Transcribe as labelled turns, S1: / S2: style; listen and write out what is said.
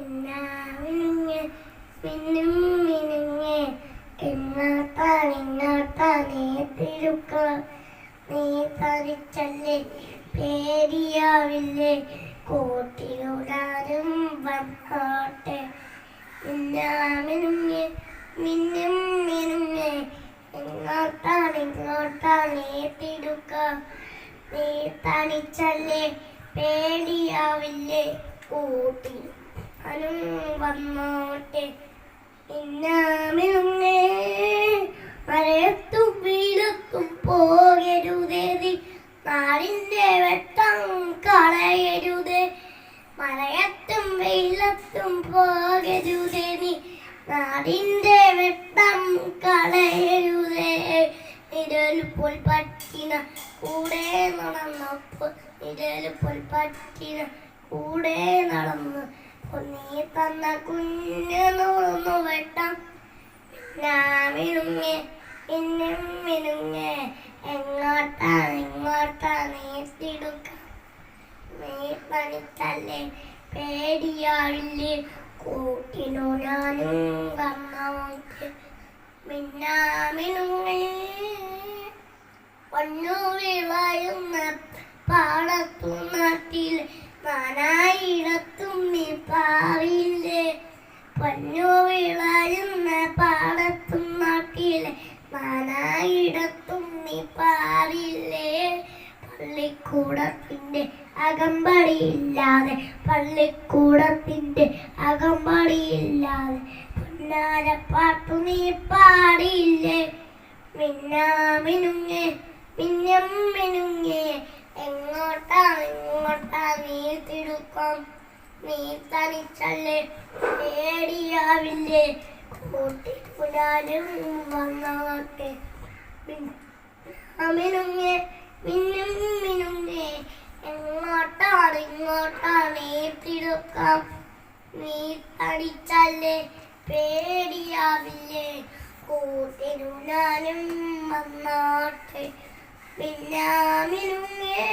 S1: മിന്നാമിനുങ്ങ് മിന്നും മിനുങ്ങ് ഇങ്ങോട്ടാ നീ തിരുക്ക നീ തരിച്ചല്ലേ പേടിയാവില്ലേ കൂട്ടിലൂടാനും വന്നോട്ടെ മിന്നാമിനുങ്ങ് മിന്നും മിനുങ്ങ് ഇങ്ങോട്ടാ നീ തിരുക്ക നീ തനിച്ചല്ലേ പേടിയാവില്ലേ കൂട്ടി അനും വന്നോട്ടെ മിന്നാമിനുങ്ങേ മഴയത്തും വെയിലത്തും പോകരുതേ നീ നാടിൻ്റെ വെട്ടം കളയരുതേ മഴയത്തും വെയിലത്തും പോകരുതേ നീ നാടിൻ്റെ വെട്ടം കളയരുതേ നിഴൽ പോൽ പറ്റിന കൂടെ നടന്നപ്പോൾ നിഴൽ പോൽ പറ്റിന കൂടെ നടന്ന് നീ തന്ന കുഞ്ഞു നൂർന്നു വെട്ടം മിന്നാമിനുങ്ങേ മിന്നും മിനുങ്ങേ എങ്ങോട്ടാ നീ തിടുക്ക നീ തനിച്ചല്ലേ പേടിയാവില്ലേ കൂട്ടിനു ഞാനും വന്നോട്ടെ മിന്നാമിനുങ്ങേ പൊന്നു വിളയുന്ന പാടത്തു നാട്ടിൽ നാനായിടത്തും നീ പാവില്ലേ പൊന്നു വിളയുന്ന പാടത്തും നാട്ടിലെ നാനായിടത്തും നീ പാവില്ലേ പള്ളിക്കൂടത്തിന്റെ അകമ്പടിയില്ലാതെ അകമ്പടിയില്ലാതെ പൊന്നാരപ്പാട്ടു നീ പാടിയില്ലേ മിന്നാമിനുങ്ങേ മിന്നും മിനുങ്ങേ എങ്ങോട്ടാ നീ തിടുക്കം നീ തനിച്ചല്ലേ പേടിയാവില്ലേ കൂട്ടിക്കുലാലും വന്നോട്ടെ മിന്നുങ്ങേ മിന്നും മിനുങ്ങേ എങ്ങോട്ടാ നീ തിടുക്കം നീ തനിച്ചല്ലേ പേടിയാവില്ലേ കൂട്ടിനുലാലും വന്നോട്ടെ മിന്നാമിനുങ്ങേ